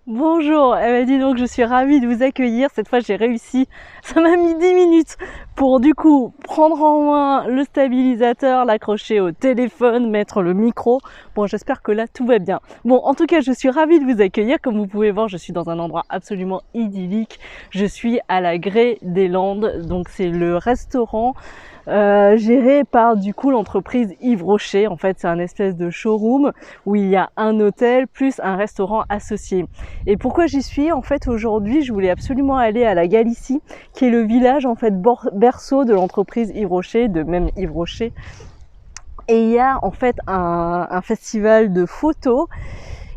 Bonjour, elle m'a dit donc je suis ravie de vous accueillir. Cette fois j'ai réussi, ça m'a mis 10 minutes pour du coup prendre en main le stabilisateur, l'accrocher au téléphone, mettre le micro. Bon, j'espère que là tout va bien. Bon, en tout cas je suis ravie de vous accueillir. Comme vous pouvez voir, je suis dans un endroit absolument idyllique. Je suis à la Grey des Landes, donc c'est le restaurant géré par du coup l'entreprise Yves Rocher. En fait c'est un espèce de showroom où il y a un hôtel plus un restaurant associé. Et pourquoi j'y suis? En fait aujourd'hui je voulais absolument aller à la Galicie, qui est le village en fait berceau de l'entreprise Yves Rocher, de même Yves Rocher. Et il y a en fait un festival de photos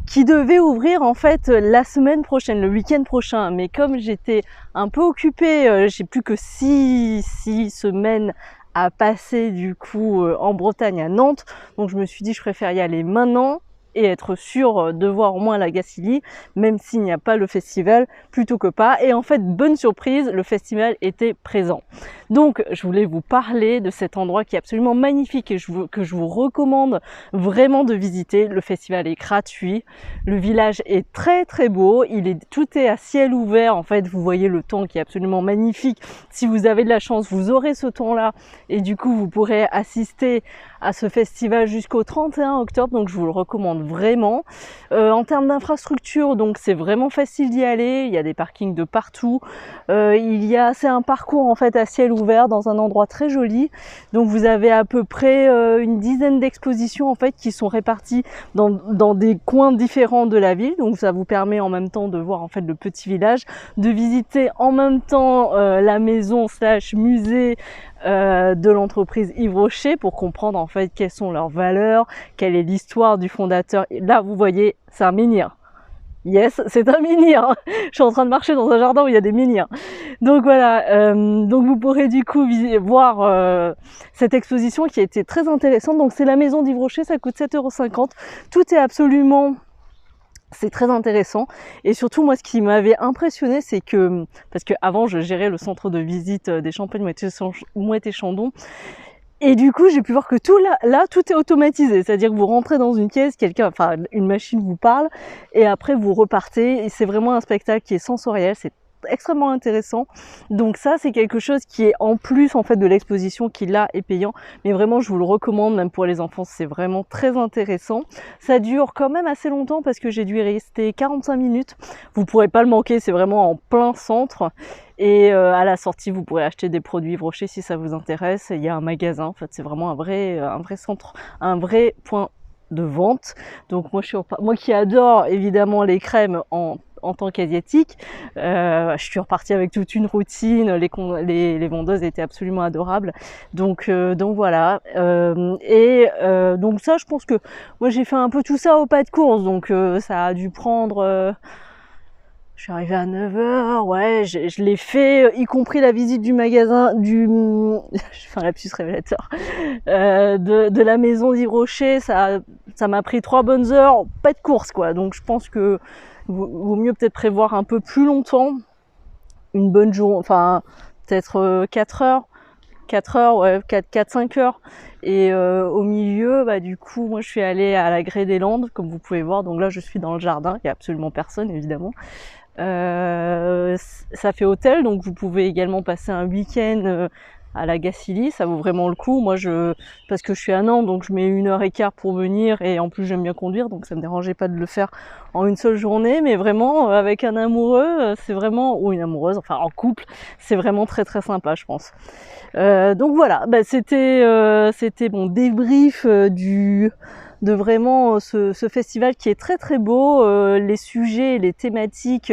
qui devait ouvrir en fait la semaine prochaine, le week-end prochain. Mais comme j'étais un peu occupée, j'ai plus que 6 semaines à passer du coup en Bretagne, à Nantes. Donc je me suis dit je préfère y aller maintenant et être sûre de voir au moins la Gacilly, même s'il n'y a pas le festival, plutôt que pas. Et en fait, bonne surprise, le festival était présent. Donc je voulais vous parler de cet endroit qui est absolument magnifique et que je vous recommande vraiment de visiter. Le festival est gratuit, le village est très très beau, tout est à ciel ouvert. En fait, vous voyez le temps qui est absolument magnifique. Si vous avez de la chance, vous aurez ce temps-là et du coup vous pourrez assister à ce festival jusqu'au 31 octobre, donc je vous le recommande vraiment. En termes d'infrastructure, donc c'est vraiment facile d'y aller, il y a des parkings de partout, c'est un parcours en fait à ciel ouvert dans un endroit très joli. Donc vous avez à peu près une dizaine d'expositions en fait qui sont réparties dans des coins différents de la ville. Donc ça vous permet en même temps de voir en fait le petit village, de visiter en même temps la maison / musée de l'entreprise Yves Rocher pour comprendre en fait quelles sont leurs valeurs, quelle est l'histoire du fondateur. Et là vous voyez, c'est un menhir. Yes, c'est un menhir. Je suis en train de marcher dans un jardin où il y a des menhirs. Donc voilà, donc vous pourrez du coup voir cette exposition qui a été très intéressante. Donc c'est la maison d'Yves Rocher, ça coûte 7,50 €. Tout est absolument... C'est très intéressant. Et surtout, moi, ce qui m'avait impressionné, c'est que, parce que avant je gérais le centre de visite des Champagnes Moët-et-Chandon, et du coup, j'ai pu voir que tout là, tout est automatisé. C'est-à-dire que vous rentrez dans une caisse, une machine vous parle, et après vous repartez. Et c'est vraiment un spectacle qui est sensoriel. C'est extrêmement intéressant. Donc ça, c'est quelque chose qui est en plus en fait de l'exposition, qui là est payant. Mais vraiment, je vous le recommande, même pour les enfants, c'est vraiment très intéressant. Ça dure quand même assez longtemps parce que j'ai dû y rester 45 minutes. Vous pourrez pas le manquer, c'est vraiment en plein centre. Et à la sortie, vous pourrez acheter des produits Yves Rocher si ça vous intéresse. Il y a un magasin, en fait, c'est vraiment un vrai centre, un vrai point de vente. Donc moi qui adore évidemment les crèmes en tant qu'asiatique, je suis repartie avec toute une routine. Les vendeuses étaient absolument adorables. Donc voilà. Donc ça, je pense que moi j'ai fait un peu tout ça au pas de course. Donc ça a dû prendre... Je suis arrivée à 9 h, ouais, je l'ai fait, y compris la visite du magasin, je fais un lapsus révélateur, de la maison d'Yves Rocher. Ça m'a pris 3 bonnes heures, pas de course quoi. Donc je pense que vaut mieux peut-être prévoir un peu plus longtemps, une bonne journée, enfin peut-être 4 heures. 4 heures, ouais, 4-5 heures. Et au milieu, bah, du coup, moi je suis allée à la Grey des Landes, comme vous pouvez voir. Donc là, je suis dans le jardin, il n'y a absolument personne évidemment. Ça fait hôtel, donc vous pouvez également passer un week-end à la Gacilly, ça vaut vraiment le coup. Moi, parce que je suis à Nantes, donc je mets 1h15 pour venir, et en plus j'aime bien conduire, donc ça me dérangeait pas de le faire en une seule journée. Mais vraiment, avec un amoureux, c'est vraiment, ou une amoureuse, enfin en couple, c'est vraiment très très sympa, je pense. Donc voilà, bah, c'était mon débrief de vraiment ce festival qui est très très beau. Les sujets, les thématiques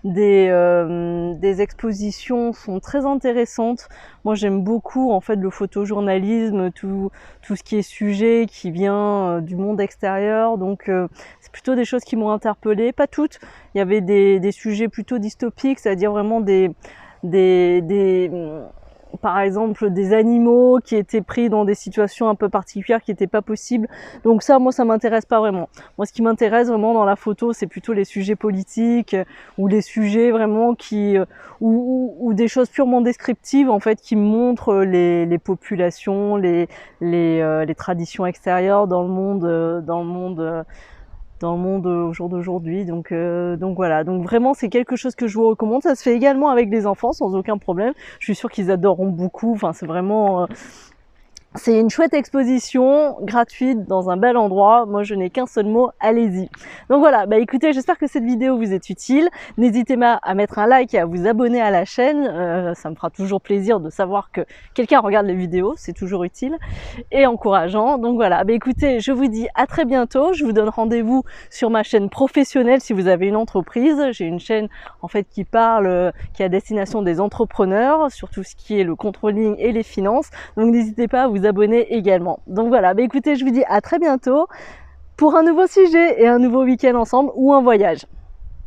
des expositions sont très intéressantes. Moi j'aime beaucoup en fait le photojournalisme, tout ce qui est sujet qui vient du monde extérieur. Donc c'est plutôt des choses qui m'ont interpellée, pas toutes. Il y avait des sujets plutôt dystopiques, c'est-à-dire vraiment par exemple des animaux qui étaient pris dans des situations un peu particulières qui n'étaient pas possibles. Donc ça, moi, ça m'intéresse pas vraiment. Moi, ce qui m'intéresse vraiment dans la photo, c'est plutôt les sujets politiques ou les sujets vraiment ou des choses purement descriptives en fait qui montrent les populations, les traditions extérieures dans le monde dans le monde au jour d'aujourd'hui. Donc voilà, donc vraiment c'est quelque chose que je vous recommande. Ça se fait également avec les enfants sans aucun problème. Je suis sûre qu'ils adoreront beaucoup. Enfin, c'est vraiment c'est une chouette exposition gratuite dans un bel endroit. Moi, je n'ai qu'un seul mot, allez-y. Donc voilà, bah écoutez, j'espère que cette vidéo vous est utile. N'hésitez pas à mettre un like et à vous abonner à la chaîne. Ça me fera toujours plaisir de savoir que quelqu'un regarde les vidéos, c'est toujours utile et encourageant. Donc voilà, bah écoutez, je vous dis à très bientôt. Je vous donne rendez-vous sur ma chaîne professionnelle si vous avez une entreprise. J'ai une chaîne en fait qui parle, qui est à destination des entrepreneurs, sur tout ce qui est le controlling et les finances. Donc n'hésitez pas à vous abonner également. Donc voilà, bah écoutez, je vous dis à très bientôt pour un nouveau sujet et un nouveau week-end ensemble ou un voyage.